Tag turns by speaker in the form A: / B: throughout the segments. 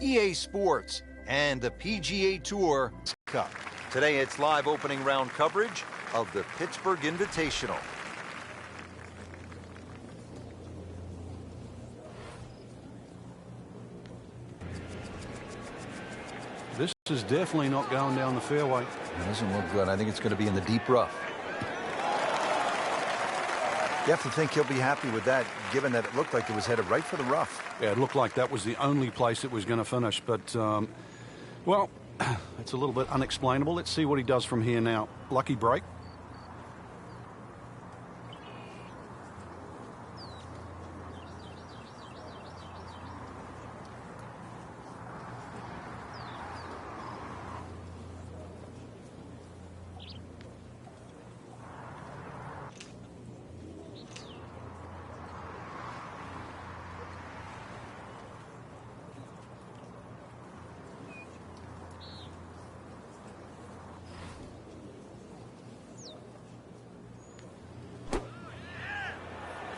A: EA Sports, and the PGA Tour Cup. Today it's live opening round coverage of the Pittsburgh Invitational.
B: This is definitely not going down the fairway.
A: It doesn't look good. I think it's going to be in the deep rough. You have to think he'll be happy with that, given that it looked like it was headed right for the rough.
B: Yeah, it looked like that was the only place it was going to finish. But, well, it's a little bit unexplainable. Let's see what he does from here now. Lucky break.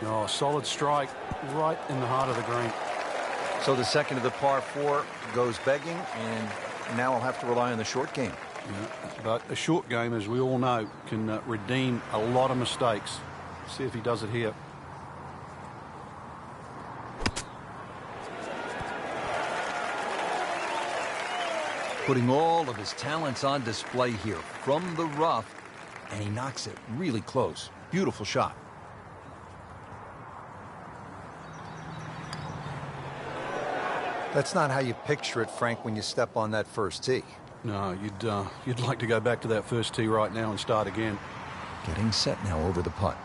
B: Oh, solid strike right in the heart of the green.
A: So the second of the par 4 goes begging, and now I'll have to rely on the short game.
B: Yeah, but a short game, as we all know, can redeem a lot of mistakes. See if he does it here.
A: Putting all of his talents on display here from the rough, and he knocks it really close. Beautiful shot. That's not how you picture it, Frank, when you step on that first tee.
B: No, you'd like to go back to that first tee right now and start again.
A: Getting set now over the putt.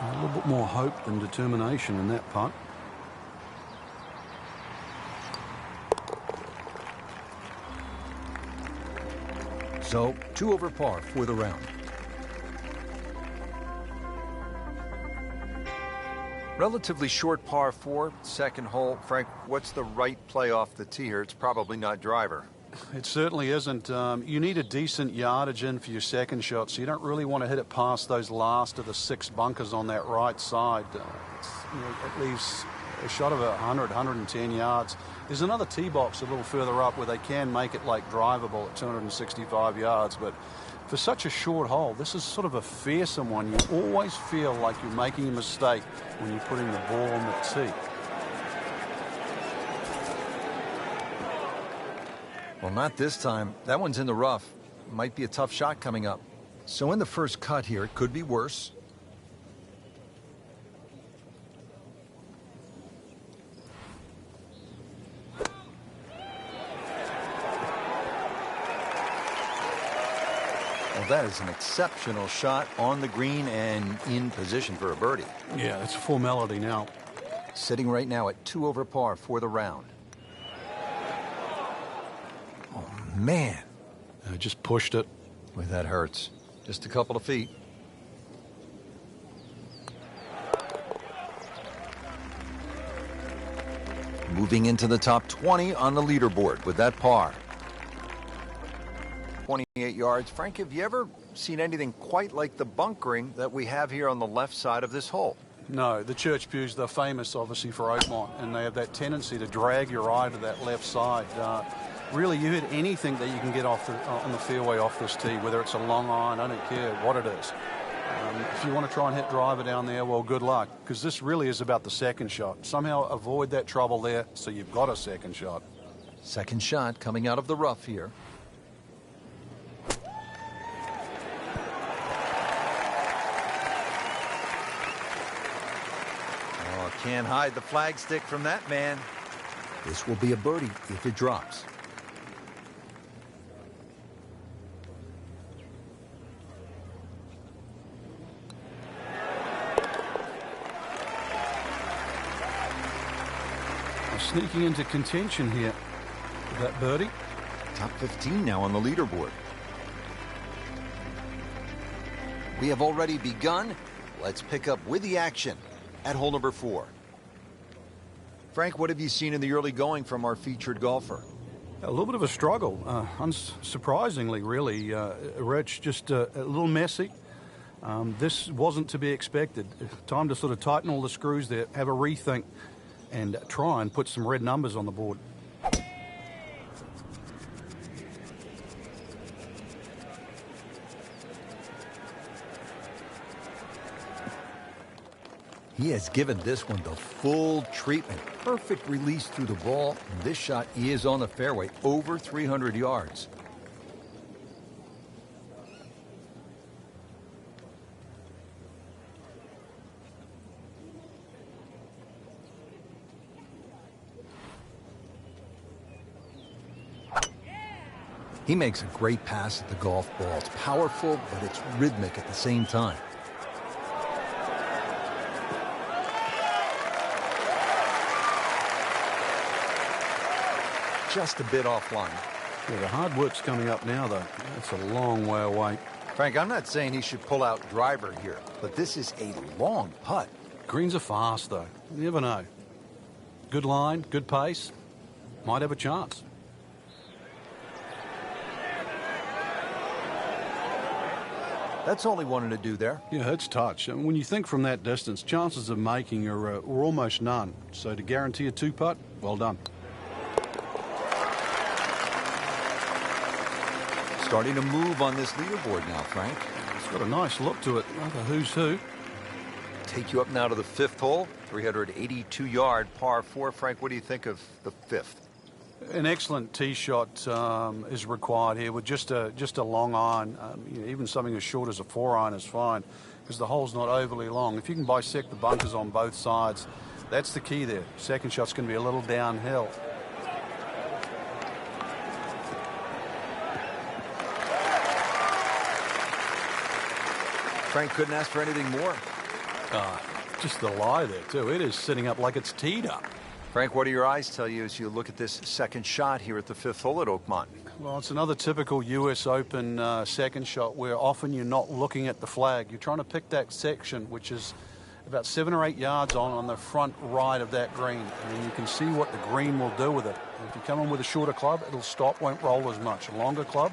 B: A little bit more hope than determination in that putt.
A: So 2 over par for the round. Relatively short par 4, second hole. Frank, what's the right play off the tee here? It's probably not driver.
B: It certainly isn't. You need a decent yardage in for your second shot, so you don't really want to hit it past those last of the 6 bunkers on that right side. It leaves a shot of 100, 110 yards. There's another tee box a little further up where they can make it like drivable at 265 yards, but for such a short hole, this is sort of a fearsome one. You always feel like you're making a mistake when you're putting the ball on the tee.
A: Well, not this time. That one's in the rough. Might be a tough shot coming up. So in the first cut here, it could be worse. Well, that is an exceptional shot on the green and in position for a birdie.
B: Yeah, it's a formality now.
A: Sitting right now at 2 over par for the round. Oh, man.
B: Just pushed it.
A: Boy, that hurts. Just a couple of feet. Moving into the top 20 on the leaderboard with that par. 28 yards. Frank, have you ever seen anything quite like the bunkering that we have here on the left side of this hole?
B: No, the church pews, they're famous, obviously, for Oakmont, and they have that tendency to drag your eye to that left side. Really, you hit anything that you can get off on the fairway off this tee, whether it's a long iron, I don't care what it is. If you want to try and hit driver down there, well, good luck, because this really is about the second shot. Somehow avoid that trouble there so you've got a second shot.
A: Second shot coming out of the rough here. Oh, can't hide the flagstick from that man. This will be a birdie if it drops.
B: Sneaking into contention here with that birdie.
A: Top 15 now on the leaderboard. We have already begun. Let's pick up with the action at hole number 4. Frank, what have you seen in the early going from our featured golfer?
B: A little bit of a struggle, unsurprisingly, really. Rich, just a little messy. This wasn't to be expected. Time to sort of tighten all the screws there, have a rethink, and try and put some red numbers on the board.
A: He has given this one the full treatment. Perfect release through the ball. And this shot is on the fairway, over 300 yards. He makes a great pass at the golf ball. It's powerful, but it's rhythmic at the same time. Just a bit offline.
B: Yeah, the hard work's coming up now, though. It's a long way away.
A: Frank, I'm not saying he should pull out driver here, but this is a long putt.
B: Greens are fast, though. You never know. Good line, good pace. Might have a chance.
A: That's all he wanted to do there.
B: Yeah, it's touch. And when you think from that distance, chances of making are almost none. So to guarantee a two-putt, well done.
A: Starting to move on this leaderboard now, Frank.
B: It's got a nice look to it. Like a who's who.
A: Take you up now to the fifth hole, 382-yard par 4. Frank, what do you think of the fifth?
B: An excellent tee shot is required here with just a long iron. Even something as short as a 4-iron is fine because the hole's not overly long. If you can bisect the bunkers on both sides, that's the key there. Second shot's going to be a little downhill.
A: Frank couldn't ask for anything more.
B: Just the lie there, too. It is sitting up like it's teed up.
A: Frank, what do your eyes tell you as you look at this second shot here at the fifth hole at Oakmont?
B: Well, it's another typical U.S. Open second shot where often you're not looking at the flag. You're trying to pick that section, which is about 7 or 8 yards on the front right of that green. And then you can see what the green will do with it. If you come in with a shorter club, it'll stop, won't roll as much. A longer club,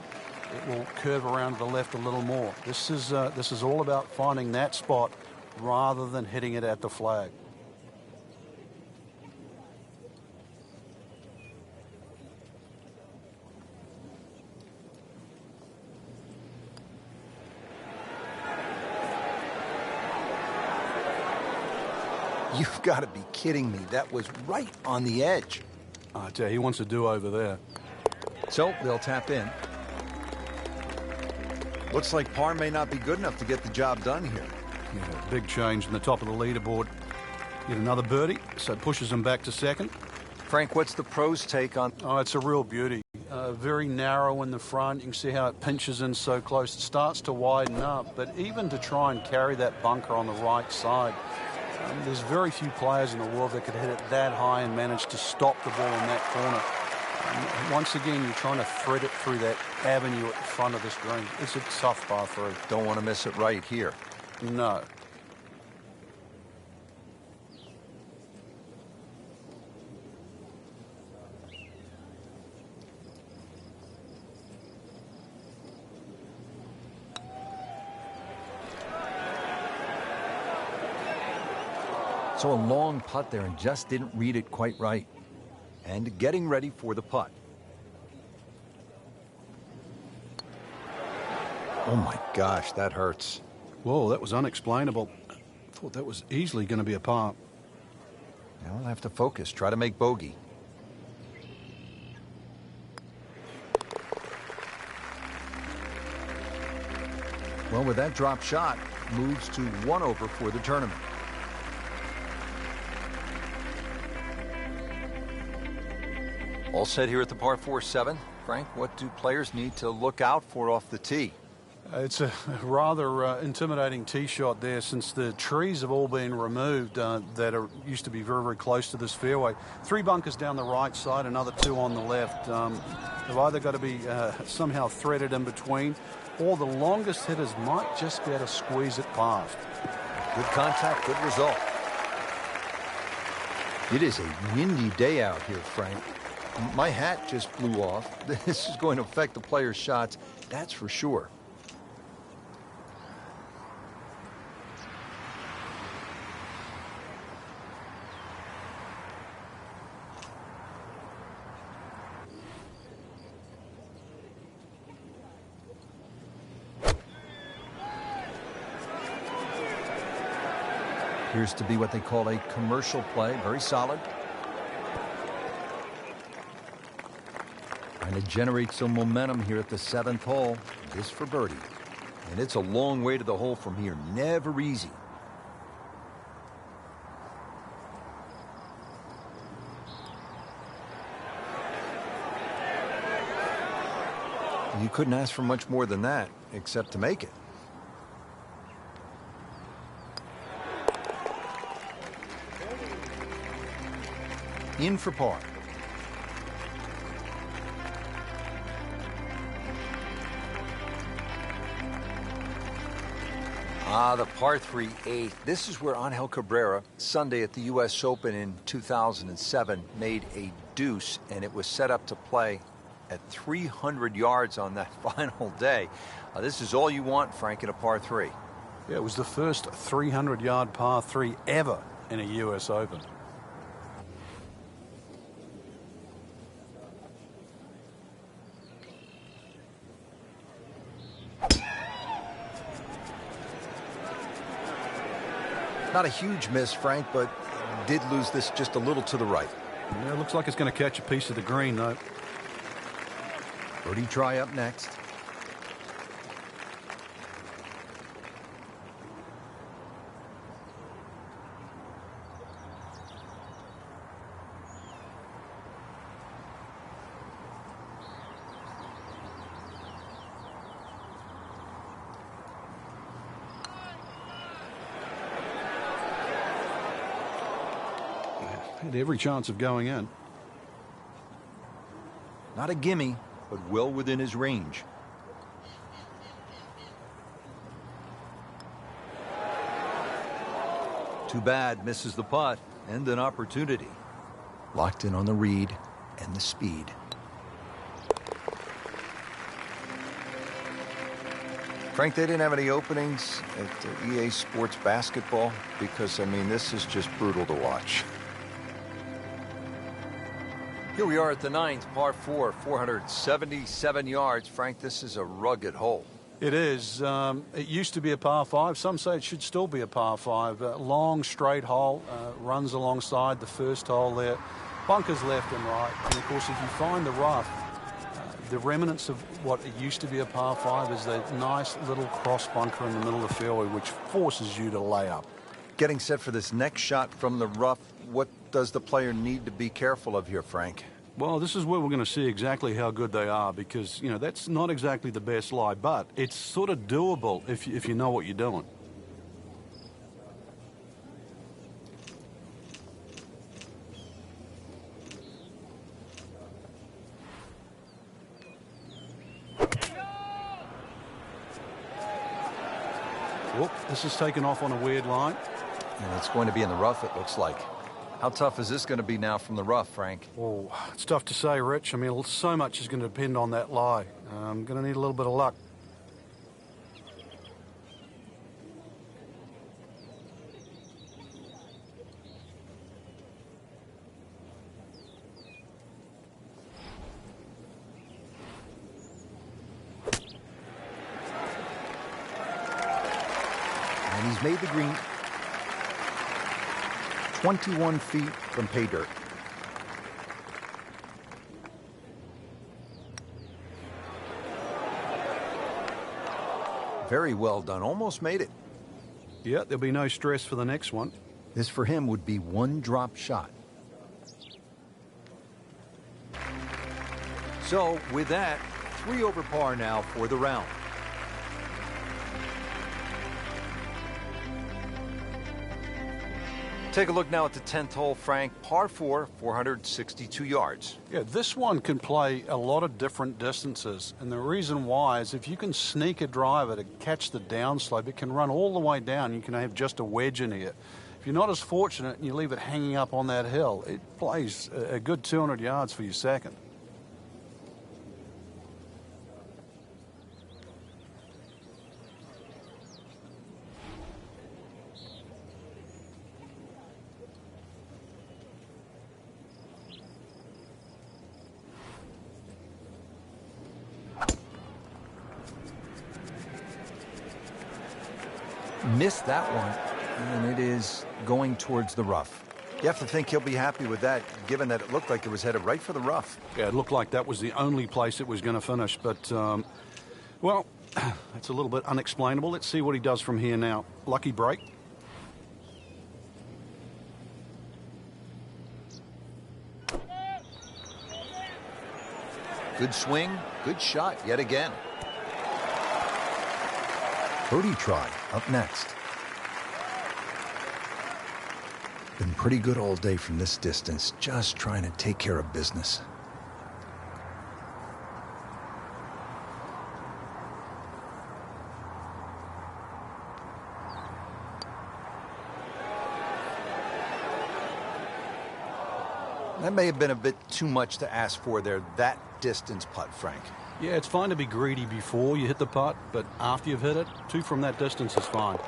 B: it will curve around to the left a little more. This is all about finding that spot rather than hitting it at the flag.
A: You've got to be kidding me. That was right on the edge.
B: I tell you, he wants a do-over there.
A: So they'll tap in. Looks like par may not be good enough to get the job done here.
B: Yeah, big change in the top of the leaderboard. Get another birdie, so it pushes him back to second.
A: Frank, what's the pros' take on...
B: Oh, it's a real beauty. Very narrow in the front. You can see how it pinches in so close. It starts to widen up, but even to try and carry that bunker on the right side, there's very few players in the world that could hit it that high and manage to stop the ball in that corner. Once again, you're trying to thread it through that avenue at the front of this green. It's a tough par 3.
A: Don't want to miss it right here.
B: No.
A: So a long putt there and just didn't read it quite right. And getting ready for the putt. Oh my gosh, that hurts.
B: Whoa, that was unexplainable. Thought that was easily going to be a par.
A: Now I'll have to focus, try to make bogey. Well, with that drop shot, moves to 1 over for the tournament. All set here at the par 4-7. Frank, what do players need to look out for off the tee?
B: It's a rather intimidating tee shot there since the trees have all been removed that used to be very, very close to this fairway. 3 bunkers down the right side, another 2 on the left. They've either got to be somehow threaded in between, or the longest hitters might just be able to squeeze it past.
A: Good contact, good result. It is a windy day out here, Frank. My hat just blew off. This is going to affect the players' shots, that's for sure. Appears to be what they call a commercial play. Very solid. Trying to generate some momentum here at the 7th hole. This for birdie. And it's a long way to the hole from here. Never easy. You couldn't ask for much more than that, except to make it. In for par. The par 3 8th. This is where Angel Cabrera, Sunday at the U.S. Open in 2007, made a deuce, and it was set up to play at 300 yards on that final day. This is all you want, Frank, in a par 3.
B: Yeah, it was the first 300-yard par 3 ever in a U.S. Open.
A: Not a huge miss, Frank, but did lose this just a little to the right.
B: Yeah, it looks like it's going to catch a piece of the green, though.
A: Birdie try up next.
B: Had every chance of going in.
A: Not a gimme, but well within his range. Too bad, misses the putt and an opportunity. Locked in on the read and the speed. Frank, they didn't have any openings at EA Sports Basketball because, I mean, this is just brutal to watch. Here we are at the 9th, par 4, 477 yards. Frank, this is a rugged hole.
B: It is. It used to be a par 5. Some say it should still be a par 5. Long, straight hole, runs alongside the first hole there. Bunkers left and right. And, of course, if you find the rough, the remnants of what it used to be a par 5 is that nice little cross bunker in the middle of the fairway, which forces you to lay up.
A: Getting set for this next shot from the rough, what does the player need to be careful of here, Frank?
B: Well, this is where we're going to see exactly how good they are because, you know, that's not exactly the best lie, but it's sort of doable if you know what you're doing. Whoop, this is taken off on a weird line.
A: And it's going to be in the rough, it looks like. How tough is this going to be now from the rough, Frank?
B: Oh, it's tough to say, Rich. I mean, so much is going to depend on that lie. I'm going to need a little bit of luck.
A: And he's made the green. 21 feet from pay dirt. Very well done. Almost made it.
B: Yeah, there'll be no stress for the next one.
A: This for him would be one drop shot. So with that, 3 over par now for the round. Take a look now at the 10th hole, Frank. Par 4, 462 yards.
B: Yeah, this one can play a lot of different distances. And the reason why is if you can sneak a driver to catch the downslope, it can run all the way down. You can have just a wedge in here. If you're not as fortunate and you leave it hanging up on that hill, it plays a good 200 yards for your second.
A: Missed that one. And it is going towards the rough. You have to think he'll be happy with that, given that it looked like it was headed right for the rough.
B: Yeah, it looked like that was the only place it was going to finish, but, well, that's a little bit unexplainable. Let's see what he does from here now. Lucky break.
A: Good swing, good shot yet again. Birdie try up next. Been pretty good all day from this distance, just trying to take care of business. That may have been a bit too much to ask for there, that distance putt, Frank.
B: Yeah, it's fine to be greedy before you hit the putt, but after you've hit it, 2 from that distance is fine.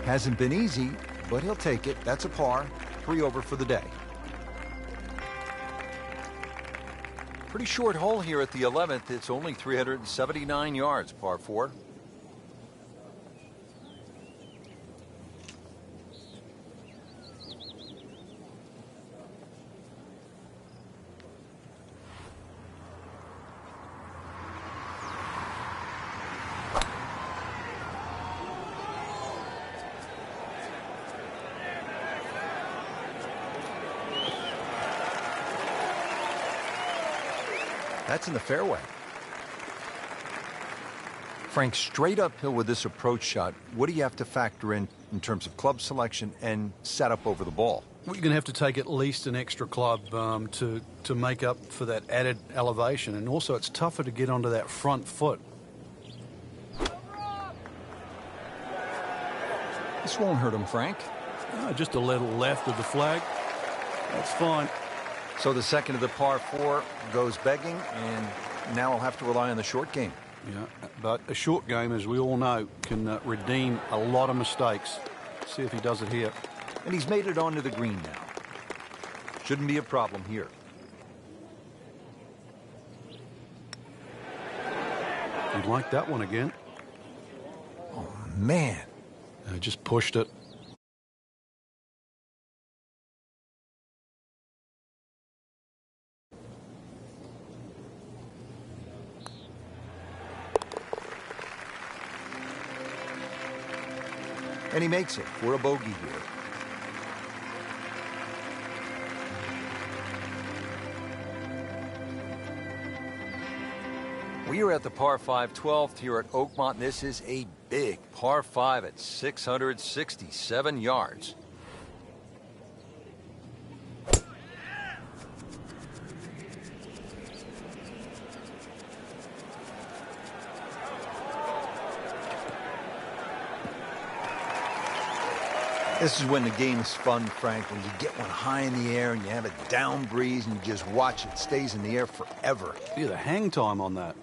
A: Hasn't been easy, but he'll take it. That's a par. 3 over for the day. Pretty short hole here at the 11th. It's only 379 yards, par 4. That's in the fairway. Frank, straight uphill with this approach shot, what do you have to factor in terms of club selection and setup over the ball?
B: Well, you're going to have to take at least an extra club to make up for that added elevation. And also, it's tougher to get onto that front foot.
A: This won't hurt him, Frank.
B: Just a little left of the flag. That's fine.
A: So the second of the par 4 goes begging, and now I'll have to rely on the short game.
B: Yeah, but a short game, as we all know, can redeem a lot of mistakes. See if he does it here.
A: And he's made it onto the green now. Shouldn't be a problem here.
B: He'd like that one again.
A: Oh, man.
B: Just pushed it.
A: And he makes it for a bogey here. We are at the par 5 12th here at Oakmont. This is a big par 5 at 667 yards. This is when the game is fun, Frank, when you get one high in the air and you have a down breeze and you just watch it. Stays in the air forever.
B: Yeah, the hang time on that.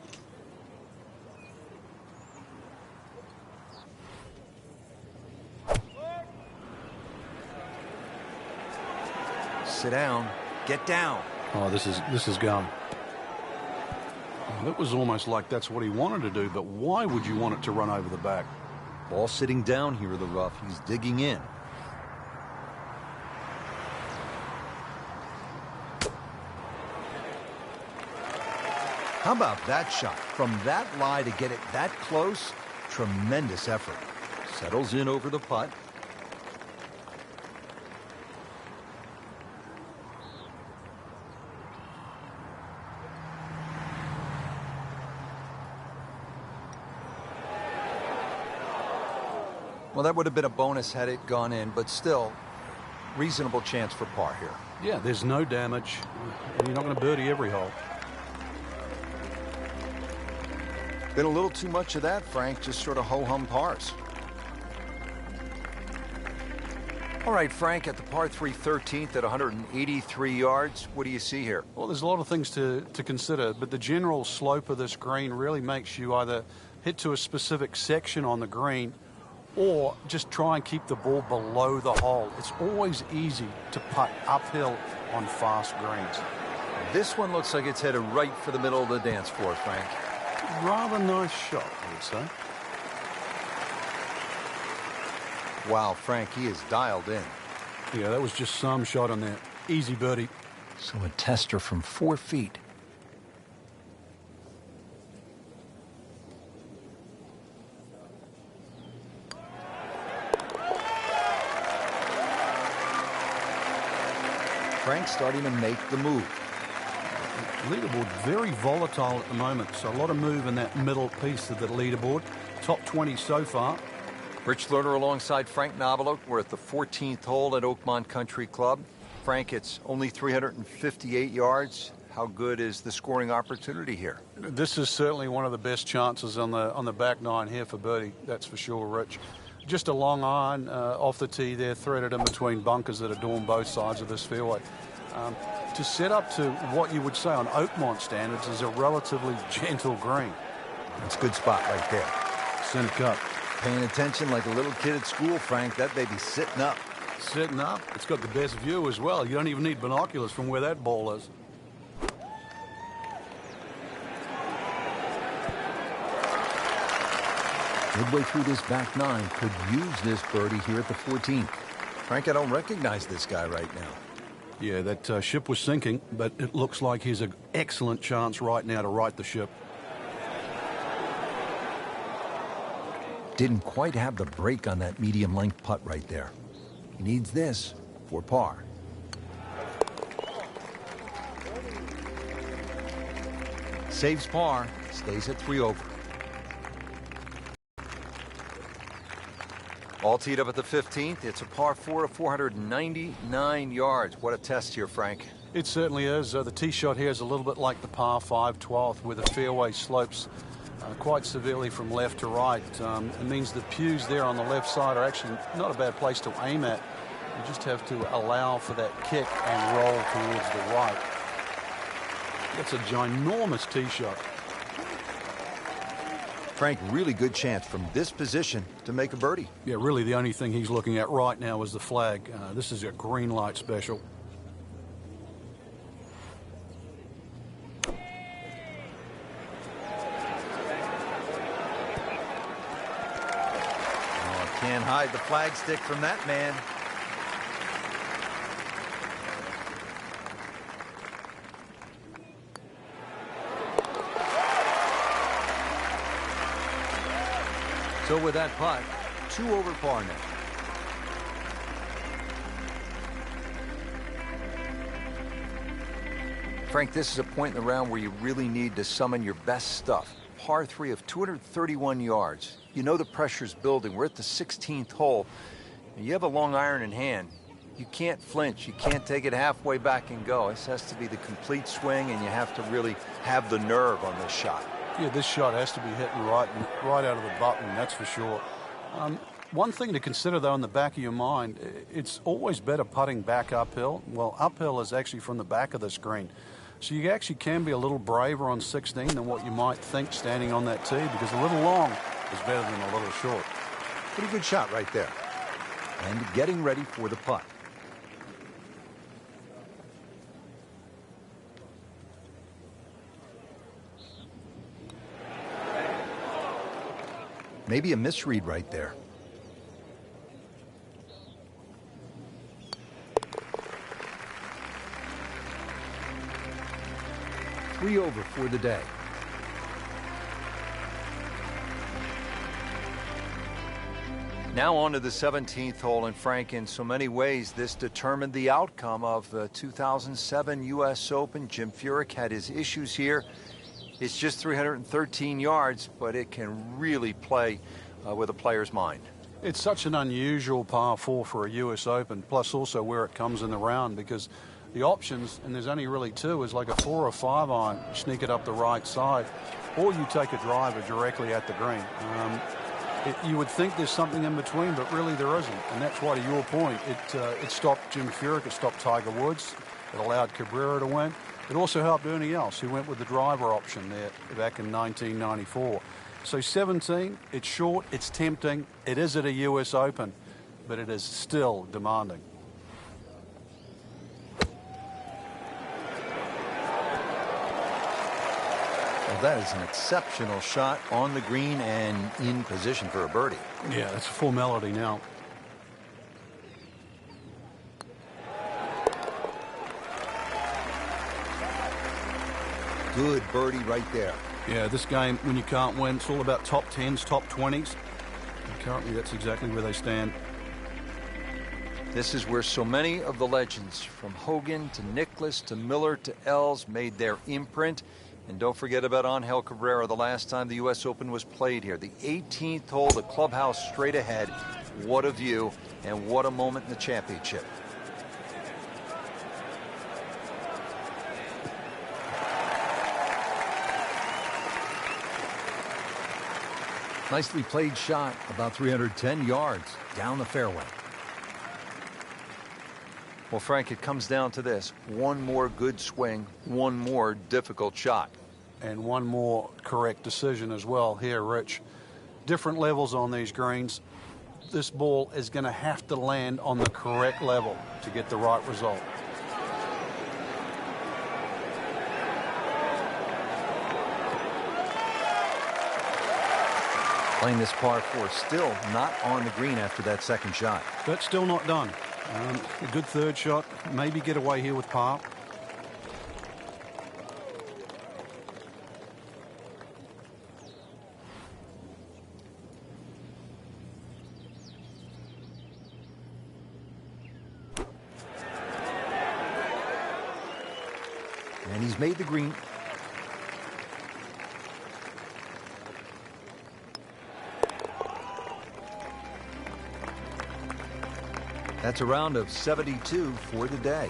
A: Sit down. Get down.
B: Oh, this is gone. It was almost like that's what he wanted to do, but why would you want it to run over the back?
A: Ball sitting down here in the rough. He's digging in. How about that shot? From that lie to get it that close, tremendous effort. Settles in over the putt. Well, that would have been a bonus had it gone in, but still, reasonable chance for par here.
B: Yeah, there's no damage. You're not going to birdie every hole.
A: Been a little too much of that, Frank, just sort of ho-hum pars. All right, Frank, at the par 3 13th at 183 yards, what do you see here?
B: Well, there's a lot of things to consider, but the general slope of this green really makes you either hit to a specific section on the green or just try and keep the ball below the hole. It's always easy to putt uphill on fast greens.
A: This one looks like it's headed right for the middle of the dance floor, Frank.
B: Rather nice shot, I would say.
A: Wow, Frank, he is dialed in.
B: Yeah, that was just some shot on there. Easy birdie.
A: So a tester from 4 feet. Frank starting to make the move.
B: Leaderboard very volatile at the moment, so a lot of move in that middle piece of the leaderboard. Top 20 so far.
A: Rich Lerner alongside Frank Nobilo. We're at the 14th hole at Oakmont Country Club. Frank, it's only 358 yards. How good is the scoring opportunity here?
B: This is certainly one of the best chances on the back nine here for birdie, that's for sure, Rich. Just a long iron off the tee there, threaded in between bunkers that adorn both sides of this fairway. To set up to what you would say on Oakmont standards is a relatively gentle green.
A: That's a good spot right there.
B: Center cut.
A: Paying attention like a little kid at school, Frank. That baby's sitting up.
B: Sitting up. It's got the best view as well. You don't even need binoculars from where that ball is.
A: Midway through this back nine, could use this birdie here at the 14th. Frank, I don't recognize this guy right now.
B: Yeah, that ship was sinking, but it looks like he's an excellent chance right now to right the ship.
A: Didn't quite have the break on that medium length putt right there. He needs this for par. Saves par, stays at 3 over. All teed up at the 15th. It's a par 4 of 499 yards. What a test here, Frank.
B: It certainly is. The tee shot here is a little bit like the par 5 12th, where the fairway slopes quite severely from left to right. It means the pews there on the left side are actually not a bad place to aim at. You just have to allow for that kick and roll towards the right. That's a ginormous tee shot.
A: Frank, really good chance from this position to make a birdie.
B: Yeah, really the only thing he's looking at right now is the flag. This is a green light special.
A: Can't hide the flagstick from that man. So with that putt, 2 over par now. Frank, this is a point in the round where you really need to summon your best stuff. Par 3 of 231 yards. You know the pressure's building. We're at the 16th hole. And you have a long iron in hand. You can't flinch. You can't take it halfway back and go. This has to be the complete swing, and you have to really have the nerve on this shot.
B: Yeah, this shot has to be hitting right out of the button, that's for sure. One thing to consider, though, in the back of your mind, it's always better putting back uphill. Well, uphill is actually from the back of the screen. So you actually can be a little braver on 16 than what you might think standing on that tee, because a little long is better than a little short.
A: Pretty good shot right there. And getting ready for the putt. Maybe a misread right there. Three over for the day. Now on to the 17th hole, and Frank, in so many ways, this determined the outcome of the 2007 U.S. Open. Jim Furyk had his issues here. It's just 313 yards, but it can really play with a player's mind.
B: It's such an unusual par 4 for a U.S. Open, plus also where it comes in the round, because the options, and there's only really two, is like a 4 or 5 iron, sneak it up the right side, or you take a driver directly at the green. You would think there's something in between, but really there isn't. And that's why, to your point, it stopped Jim Furyk, it stopped Tiger Woods, it allowed Cabrera to win. It also helped Ernie Els, who went with the driver option there back in 1994. So 17, it's short, it's tempting, it is at a U.S. Open, but it is still demanding.
A: Well, that is an exceptional shot on the green and in position for a birdie.
B: Yeah, it's a formality now.
A: good birdie right there.
B: Yeah, this game, when you can't win, it's all about top 10s, top 20s. And currently, that's exactly where they stand.
A: This is where so many of the legends, from Hogan to Nicklaus to Miller to Els, made their imprint. And don't forget about Angel Cabrera, the last time the U.S. Open was played here. The 18th hole, the clubhouse straight ahead. What a view, and what a moment in the championship. Nicely played shot, about 310 yards down the fairway. Well, Frank, it comes down to this. One more good swing, one more difficult shot.
B: And one more correct decision as well here, Rich. Different levels on these greens. This ball is going to have to land on the correct level to get the right result.
A: Playing this par 4, still not on the green after that second shot.
B: But still not done. A good third shot, maybe get away here with par.
A: And he's made the green. That's a round of 72 for the day.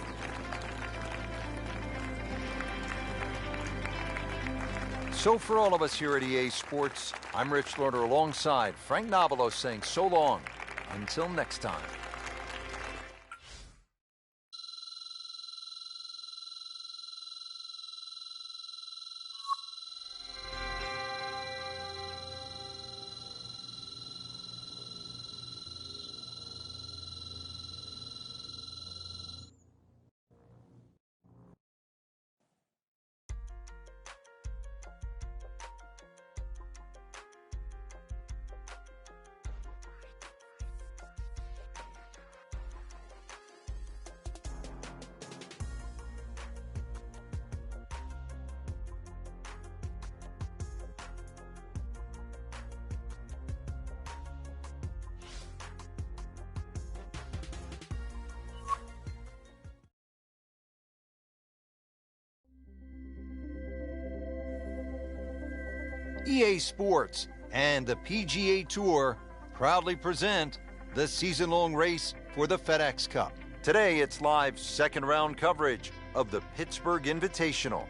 A: So for all of us here at EA Sports, I'm Rich Lerner alongside Frank Nobilo saying so long. Until next time. EA Sports and the PGA Tour proudly present the season-long race for the FedEx Cup. Today, it's live second-round coverage of the Pittsburgh Invitational.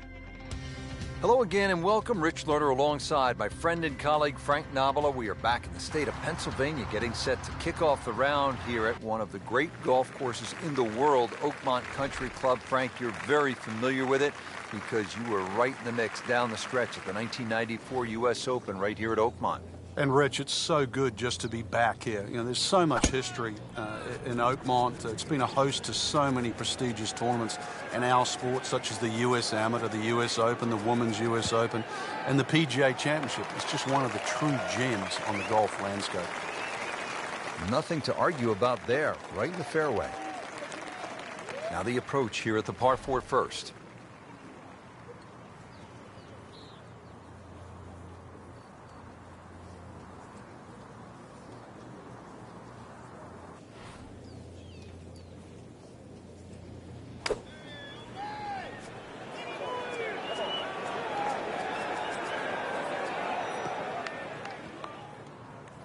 A: Hello again and welcome. Rich Lerner alongside my friend and colleague Frank Nobilo. We are back in the state of Pennsylvania getting set to kick off the round here at one of the great golf courses in the world, Oakmont Country Club. Frank, you're very familiar with it because you were right in the mix down the stretch at the 1994 U.S. Open right here at Oakmont.
B: And Rich, it's so good just to be back here. You know, there's so much history in Oakmont. It's been a host to so many prestigious tournaments in our sport, such as the U.S. Amateur, the U.S. Open, the Women's U.S. Open, and the PGA Championship. It's just one of the true gems on the golf landscape.
A: Nothing to argue about there, right in the fairway. Now the approach here at the par 4 first.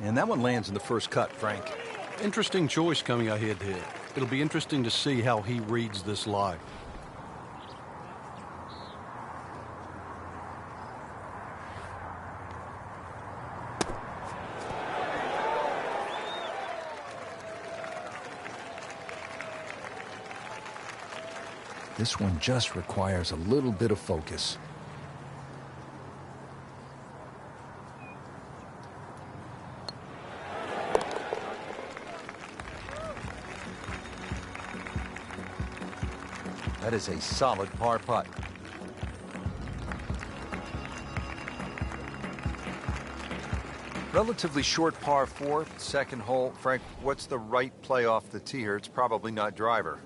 A: And that one lands in the first cut, Frank.
B: Interesting choice coming ahead here. It'll be interesting to see how he reads this lie.
A: This one just requires a little bit of focus. That is a solid par putt. Relatively short par 4, second hole. Frank, what's the right play off the tee here? It's probably not driver.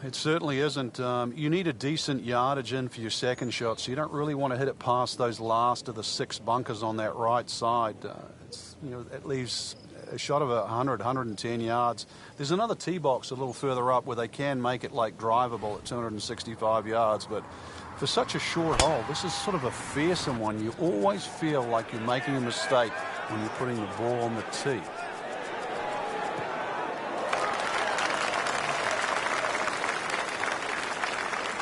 B: It certainly isn't. You need a decent yardage in for your second shot, so you don't really want to hit it past those last of the 6 bunkers on that right side. It leaves a shot of 100, 110 yards. There's another tee box a little further up where they can make it like drivable at 265 yards, but for such a short hole, this is sort of a fearsome one. You always feel like you're making a mistake when you're putting the ball on the tee.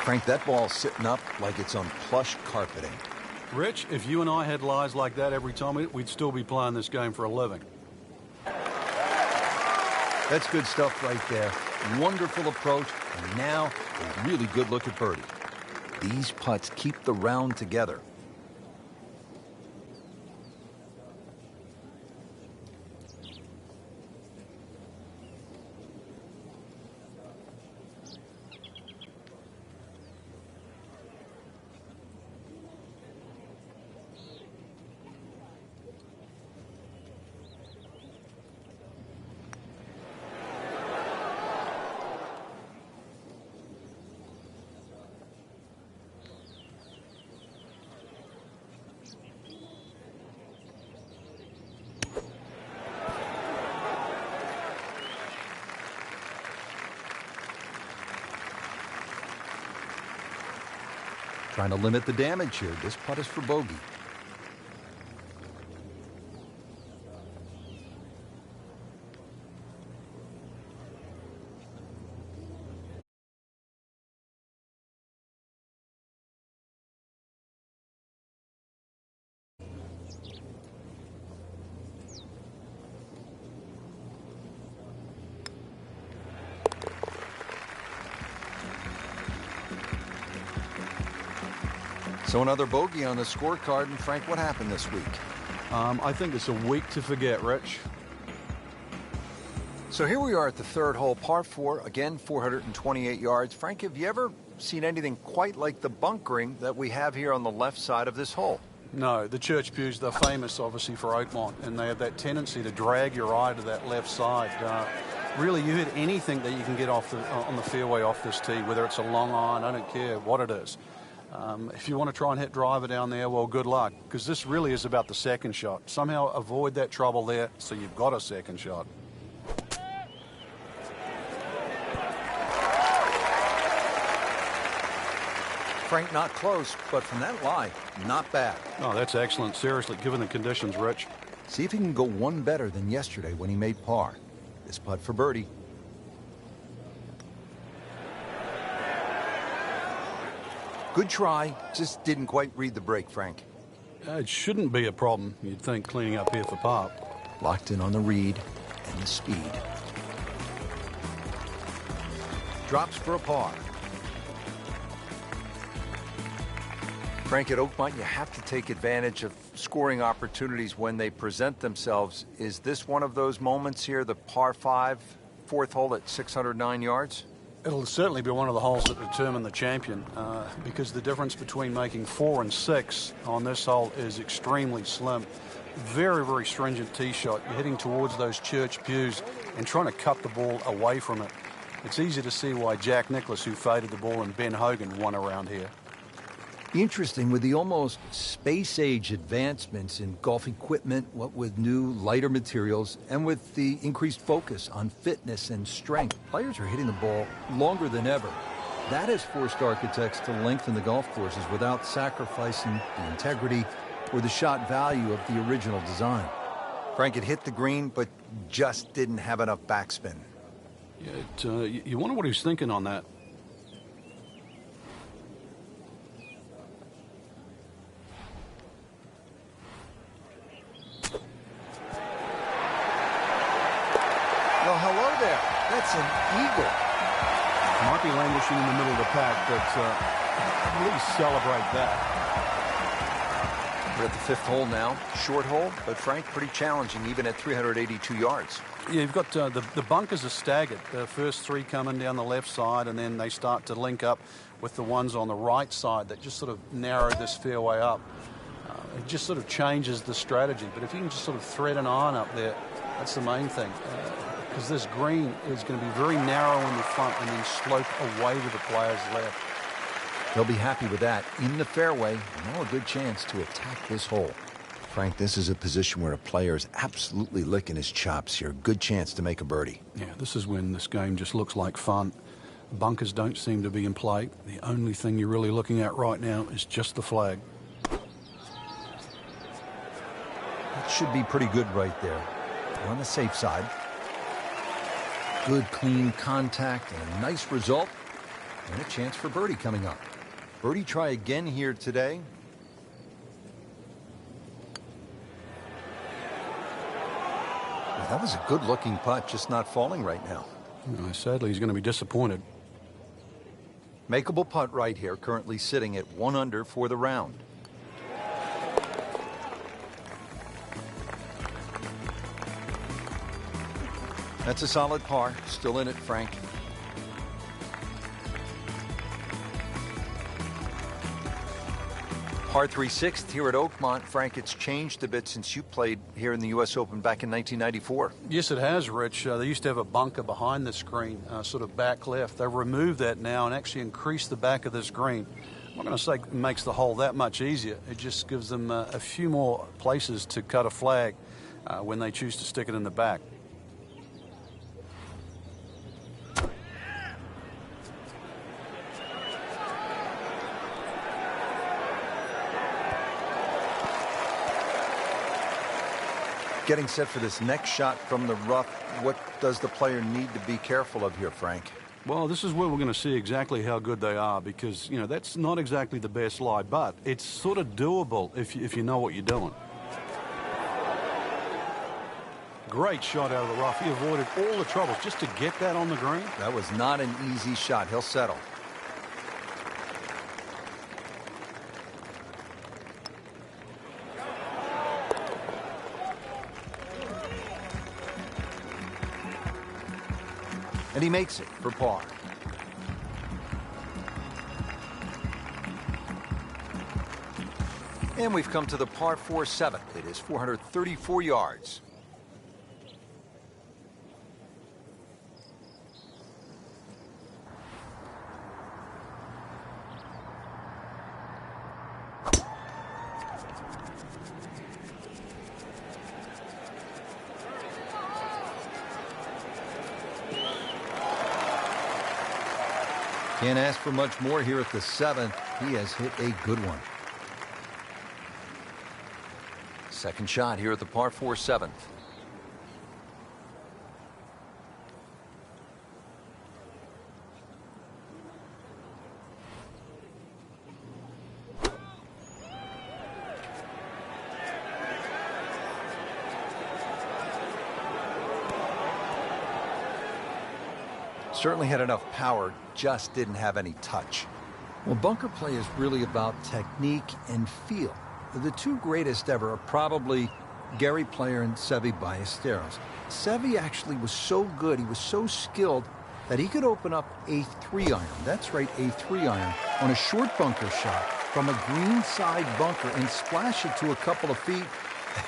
A: Frank, that ball's sitting up like it's on plush carpeting.
B: Rich, if you and I had lies like that every time, we'd still be playing this game for a living.
A: That's good stuff right there. Wonderful approach, and now a really good look at birdie. These putts keep the round together. Trying to limit the damage here. This putt is for bogey. So another bogey on the scorecard. And Frank, what happened this week?
B: I think it's a week to forget, Rich.
A: So here we are at the third hole, par 4, again 428 yards. Frank, have you ever seen anything quite like the bunkering that we have here on the left side of this hole?
B: No, the church pews, they're famous obviously for Oakmont, and they have that tendency to drag your eye to that left side. Really, you hit anything that you can get off on the fairway off this tee, whether it's a long iron, I don't care what it is. If you want to try and hit driver down there, well, good luck, because this really is about the second shot. Somehow avoid that trouble there so you've got a second shot.
A: Frank, not close, but from that lie, not bad.
B: Oh, that's excellent. Seriously, given the conditions, Rich.
A: See if he can go one better than yesterday when he made par. This putt for birdie. Good try, just didn't quite read the break, Frank.
B: It shouldn't be a problem, you'd think, cleaning up here for par.
A: Locked in on the read and the speed. Drops for a par. Frank, at Oakmont, you have to take advantage of scoring opportunities when they present themselves. Is this one of those moments here, the par 5, fourth hole at 609 yards?
B: It'll certainly be one of the holes that determine the champion, because the difference between making 4 and 6 on this hole is extremely slim. Very, very stringent tee shot. You're heading towards those church pews and trying to cut the ball away from it. It's easy to see why Jack Nicklaus, who faded the ball, and Ben Hogan won around here.
A: Interesting, with the almost space-age advancements in golf equipment, what with new, lighter materials, and with the increased focus on fitness and strength, players are hitting the ball longer than ever. That has forced architects to lengthen the golf courses without sacrificing the integrity or the shot value of the original design. Frank had hit the green, but just didn't have enough backspin.
B: Yeah, you wonder what he's thinking on that.
A: Well, hello there. That's an eagle.
B: Might be languishing in the middle of the pack, but at least celebrate that.
A: We're at the fifth hole now. Short hole, but Frank, pretty challenging, even at 382 yards.
B: Yeah, you've got the bunkers are staggered. The first 3 coming down the left side, and then they start to link up with the ones on the right side that just sort of narrow this fairway up. It just sort of changes the strategy. But if you can just sort of thread an iron up there, that's the main thing. because this green is going to be very narrow in the front and then slope away to the player's left.
A: He'll be happy with that. In the fairway, now a good chance to attack this hole. Frank, this is a position where a player is absolutely licking his chops here. Good chance to make a birdie.
B: Yeah, this is when this game just looks like fun. Bunkers don't seem to be in play. The only thing you're really looking at right now is just the flag.
A: That should be pretty good right there. On the safe side. Good, clean contact and a nice result. And a chance for birdie coming up. Birdie try again here today. That was a good-looking putt, just not falling right now.
B: Sadly, he's going to be disappointed.
A: Makeable putt right here, currently sitting at 1 under for the round. That's a solid par. Still in it, Frank. Par 3 6th here at Oakmont. Frank, it's changed a bit since you played here in the U.S. Open back in 1994.
B: Yes, it has, Rich. They used to have a bunker behind the screen, sort of back left. They've removed that now and actually increased the back of this green. I'm not going to say it makes the hole that much easier. It just gives them a few more places to cut a flag when they choose to stick it in the back.
A: Getting set for this next shot from the rough. What does the player need to be careful of here, Frank?
B: Well, this is where we're going to see exactly how good they are because, you know, that's not exactly the best lie, but it's sort of doable if you know what you're doing. Great shot out of the rough. He avoided all the troubles just to get that on the green.
A: That was not an easy shot. He'll settle. And he makes it for par. And we've come to the par 4 7th. It is 434 yards. Can't ask for much more here at the 7th. He has hit a good one. Second shot here at the par 4 7th. Certainly had enough power, just didn't have any touch. Well, bunker play is really about technique and feel. The two greatest ever are probably Gary Player and Seve Ballesteros. Seve actually was so good, he was so skilled, that he could open up a 3-iron. That's right, a 3-iron on a short bunker shot from a green side bunker and splash it to a couple of feet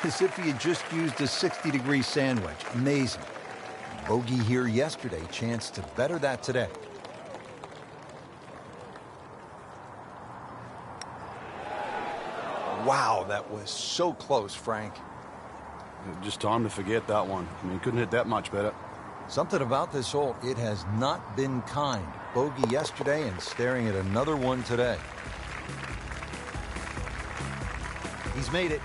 A: as if he had just used a 60-degree sand wedge. Amazing. Bogey here yesterday, chance to better that today. Wow, that was so close, Frank.
B: Just time to forget that one. I mean, couldn't hit that much better.
A: Something about this hole, it has not been kind. Bogey yesterday and staring at another one today. He's made it.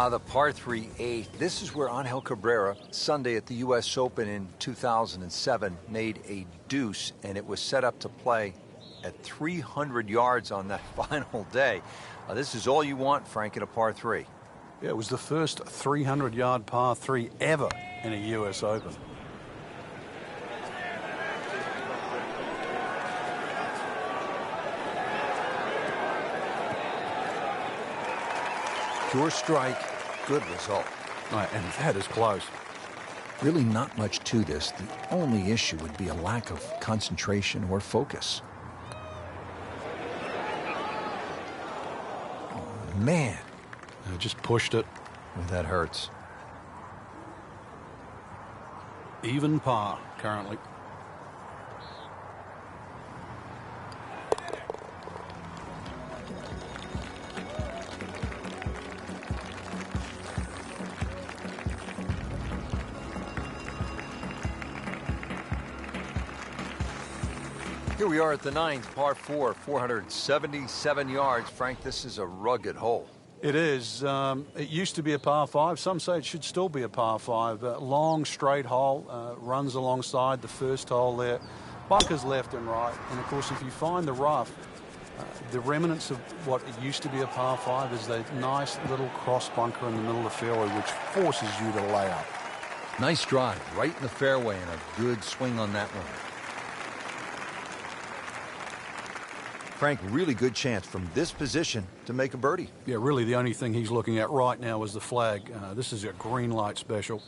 A: The par 3 8th. This is where Angel Cabrera, Sunday at the U.S. Open in 2007, made a deuce, and it was set up to play at 300 yards on that final day. This is all you want, Frank, in a par 3.
B: Yeah, it was the first 300-yard par 3 ever in a U.S. Open.
A: Pure strike, good result.
B: Right, and that is close.
A: Really not much to this. The only issue would be a lack of concentration or focus. Oh, man,
B: Just pushed it.
A: Well, that hurts.
B: Even par currently.
A: Here we are at the ninth, par 4, 477 yards. Frank, this is a rugged hole.
B: It is. It used to be a par 5. Some say it should still be a par 5. Long, straight hole, runs alongside the first hole there. Bunkers left and right. And, of course, if you find the rough, the remnants of what it used to be a par 5 is that nice little cross bunker in the middle of the fairway, which forces you to lay up.
A: Nice drive, right in the fairway, and a good swing on that one. Frank, really good chance from this position to make a birdie.
B: Yeah, really the only thing he's looking at right now is the flag. This is a green light special.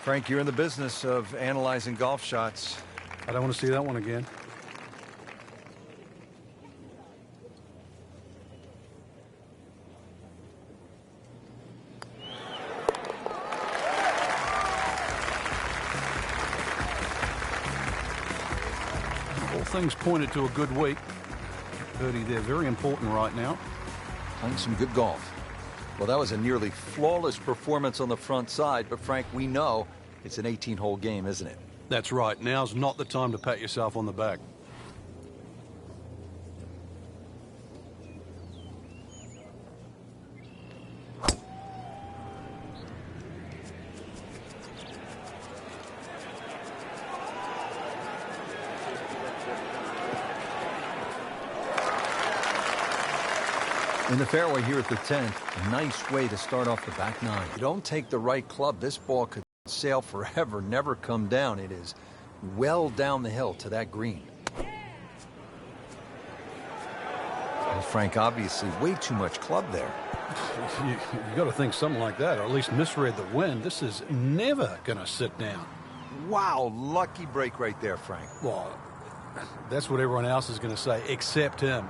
A: Frank, you're in the business of analyzing golf shots.
B: I don't want to see that one again. Things pointed to a good week. Birdie there, very important right now.
A: Playing some good golf. Well, that was a nearly flawless performance on the front side, but Frank, we know it's an 18-hole game, isn't it?
B: That's right. Now's not the time to pat yourself on the back.
A: In the fairway here at the 10th, a nice way to start off the back nine. You don't take the right club, this ball could sail forever, never come down. It is well down the hill to that green. Well, Frank, obviously way too much club there.
B: You got to think something like that, or at least misread the wind. This is never going to sit down.
A: Wow, lucky break right there, Frank.
B: Well, that's what everyone else is going to say, except him.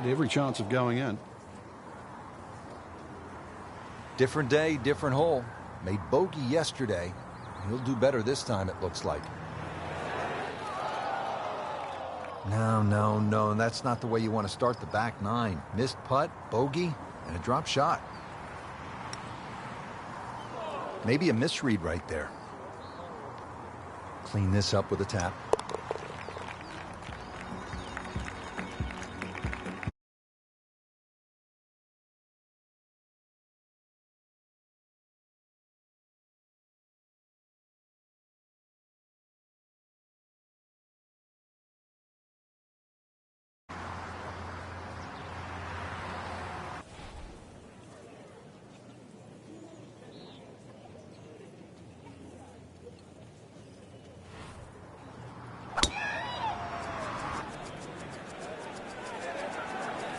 B: Every chance of going in.
A: Different day, different hole. Made bogey yesterday. He'll do better this time, it looks like. No. That's not the way you want to start the back nine. Missed putt, bogey, and a drop shot. Maybe a misread right there. Clean this up with a tap.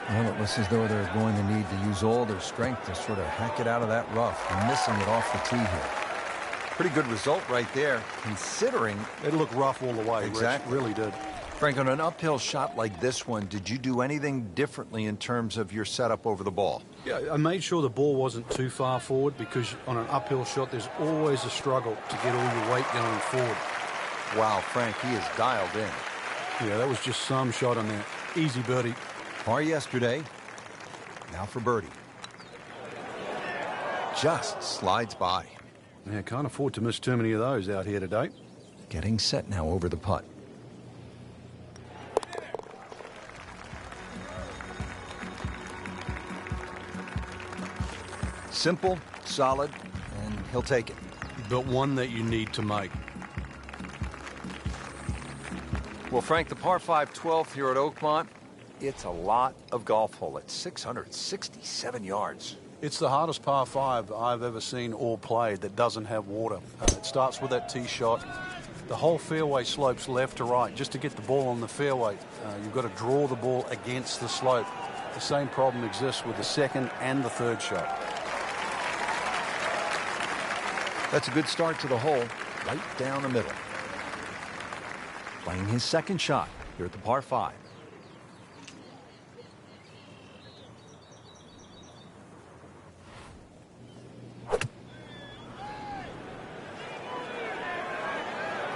A: Well, it looks as though they're going to need to use all their strength to sort of hack it out of that rough. They're missing it off the tee here. Pretty good result right there, considering...
B: It looked rough all the way.
A: Exactly.
B: Rich, really did.
A: Frank, on an uphill shot like this one, did you do anything differently in terms of your setup over the ball?
B: Yeah, I made sure the ball wasn't too far forward, because on an uphill shot, there's always a struggle to get all your weight going forward.
A: Wow, Frank, he is dialed in.
B: Yeah, that was just some shot on there. Easy birdie.
A: Par yesterday, now for birdie. Just slides by.
B: Yeah, can't afford to miss too many of those out here today.
A: Getting set now over the putt. Simple, solid, and he'll take it.
B: But one that you need to make.
A: Well, Frank, the par 5 12th here at Oakmont, it's a lot of golf hole at 667 yards.
B: It's the hardest par 5 I've ever seen or played that doesn't have water. It starts with that tee shot. The whole fairway slopes left to right. Just to get the ball on the fairway, you've got to draw the ball against the slope. The same problem exists with the second and the third shot.
A: That's a good start to the hole, right down the middle. Playing his second shot here at the par 5.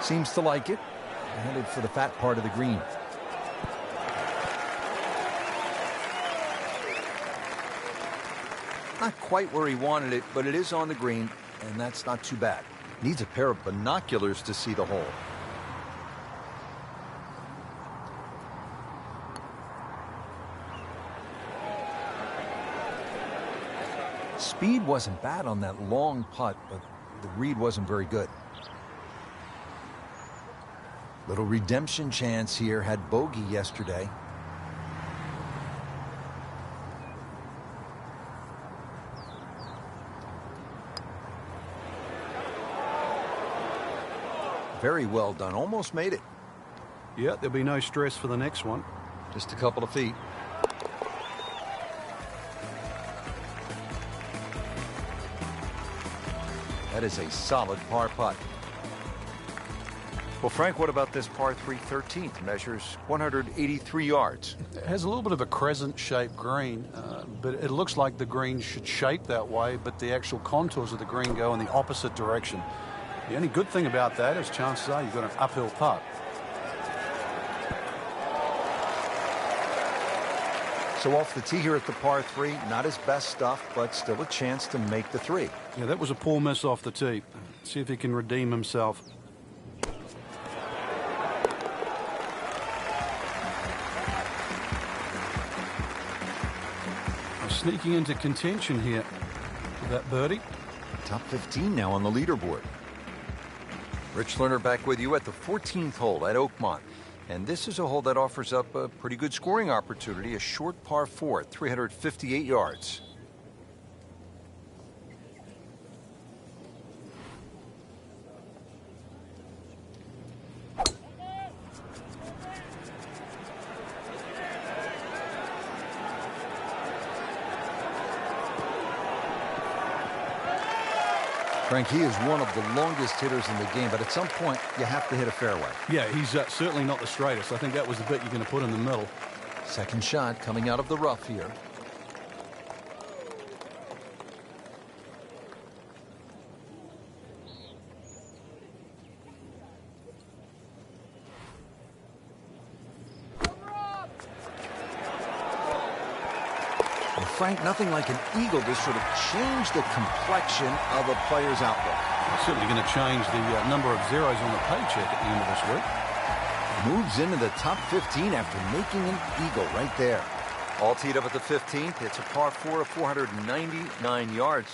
A: Seems to like it. Headed for the fat part of the green. Not quite where he wanted it, but it is on the green, and that's not too bad. Needs a pair of binoculars to see the hole. Speed wasn't bad on that long putt, but the read wasn't very good. Little redemption chance here. Had bogey yesterday. Very well done. Almost made it.
B: Yeah, there'll be no stress for the next one.
A: Just a couple of feet. That is a solid par putt. Well, Frank, what about this par 3 13th? Measures 183 yards.
B: It has a little bit of a crescent-shaped green, but it looks like the green should shape that way, but the actual contours of the green go in the opposite direction. The only good thing about that is chances are you've got an uphill putt.
A: So off the tee here at the par 3, not his best stuff, but still a chance to make the 3.
B: Yeah, that was a poor miss off the tee. See if he can redeem himself. Sneaking into contention here with that birdie.
A: Top 15 now on the leaderboard. Rich Lerner back with you at the 14th hole at Oakmont. And this is a hole that offers up a pretty good scoring opportunity. A short par 4, 358 yards. Frank, he is one of the longest hitters in the game, but at some point you have to hit a fairway.
B: Yeah, he's certainly not the straightest. I think that was the bit you're going to put in the middle.
A: Second shot coming out of the rough here. Well, Frank, nothing like an eagle to sort of change the complexion of a player's outlook.
B: It's certainly going to change the number of zeros on the paycheck at the end of this week.
A: Moves into the top 15 after making an eagle right there. All teed up at the 15th. It's a par 4 of 499 yards.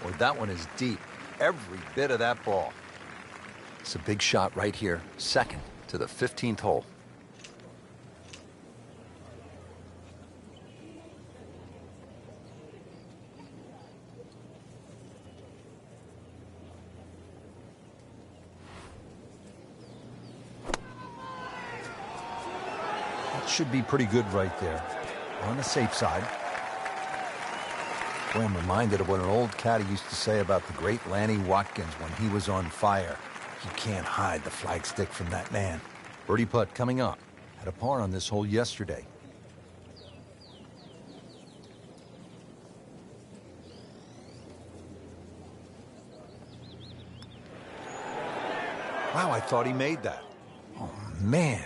A: Or that one is deep. Every bit of that ball. It's a big shot right here. Second to the 15th hole. That should be pretty good right there. On the safe side. Boy, I'm reminded of what an old caddy used to say about the great Lanny Watkins when he was on fire. You can't hide the flagstick from that man. Birdie putt coming up. Had a par on this hole yesterday. Wow, I thought he made that. Oh, man.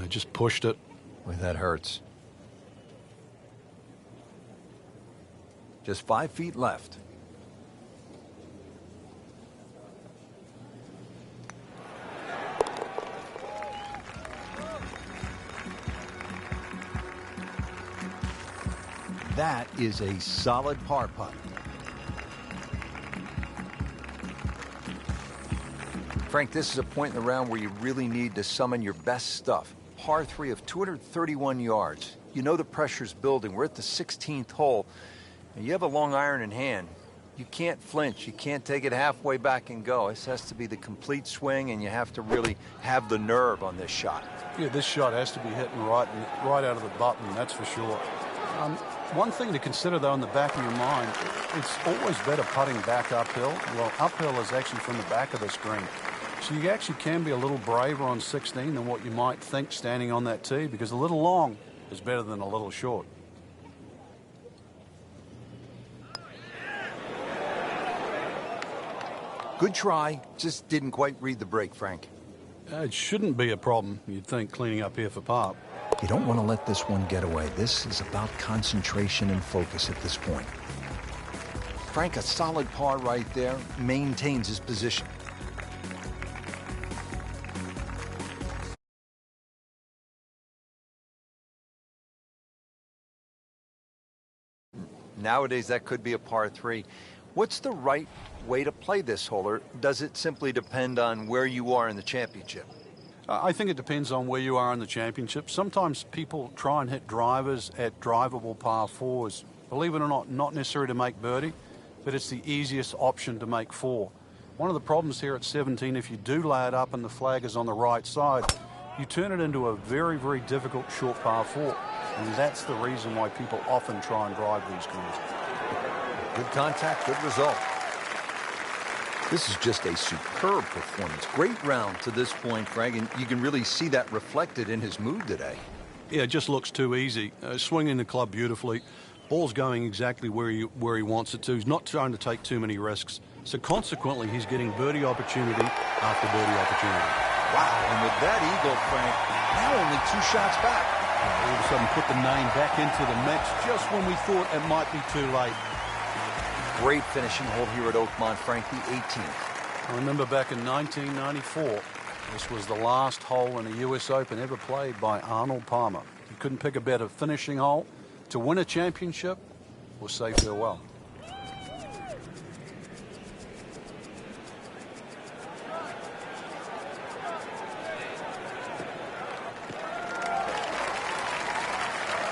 B: Just pushed it.
A: Boy, that hurts. Just 5 feet left. That is a solid par putt. Frank, this is a point in the round where you really need to summon your best stuff. Par 3 of 231 yards. You know the pressure's building. We're at the 16th hole, and you have a long iron in hand. You can't flinch. You can't take it halfway back and go. This has to be the complete swing, and you have to really have the nerve on this shot.
B: Yeah, this shot has to be hitting right out of the button, that's for sure. One thing to consider, though, in the back of your mind, it's always better putting back uphill. Well, uphill is actually from the back of this green. So you actually can be a little braver on 16 than what you might think standing on that tee, because a little long is better than a little short.
A: Good try, just didn't quite read the break, Frank.
B: It shouldn't be a problem, you'd think, cleaning up here for par.
A: You don't want to let this one get away. This is about concentration and focus at this point. Frank, a solid par right there, maintains his position. Nowadays, that could be a par 3. What's the right way to play this hole, or does it simply depend on where you are in the championship?
B: I think it depends on where you are in the championship. Sometimes people try and hit drivers at drivable par 4s. Believe it or not necessary to make birdie, but it's the easiest option to make 4. One of the problems here at 17, if you do lay it up and the flag is on the right side, you turn it into a very, very difficult short par 4. And that's the reason why people often try and drive these greens.
A: Good contact, good result. This is just a superb performance. Great round to this point, Frank, and you can really see that reflected in his mood today.
B: Yeah, it just looks too easy. Swinging the club beautifully. Ball's going exactly where he wants it to. He's not trying to take too many risks. So consequently, he's getting birdie opportunity after birdie opportunity.
A: Wow, and with that eagle, Frank, now only 2 shots back.
B: All of a sudden put the name back into the mix just when we thought it might be too late.
A: Great finishing hole here at Oakmont, Frank, the 18th.
B: I remember back in 1994, this was the last hole in a U.S. Open ever played by Arnold Palmer. You couldn't pick a better finishing hole to win a championship or say farewell.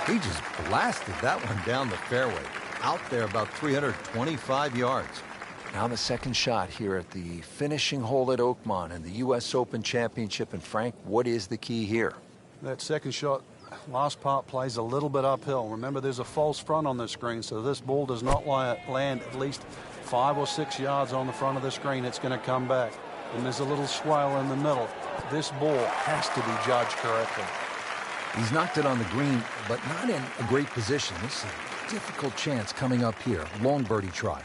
A: He just blasted that one down the fairway. Out there about 325 yards. Now the second shot here at the finishing hole at Oakmont in the U.S. Open Championship. And Frank, what is the key here?
B: That second shot, last part, plays a little bit uphill. Remember, there's a false front on this green, so this ball does not land at least 5 or 6 yards on the front of the screen. It's going to come back. And there's a little swale in the middle. This ball has to be judged correctly.
A: He's knocked it on the green, but not in a great position. This is a difficult chance coming up here. Long birdie try.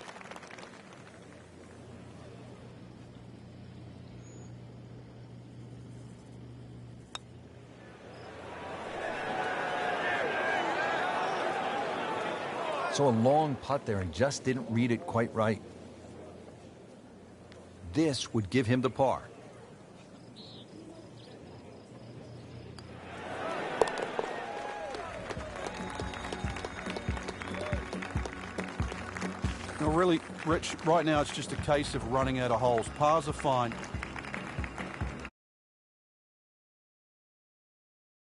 A: So a long putt there and just didn't read it quite right. This would give him the par.
B: Really, Rich, right now it's just a case of running out of holes. Pars are fine.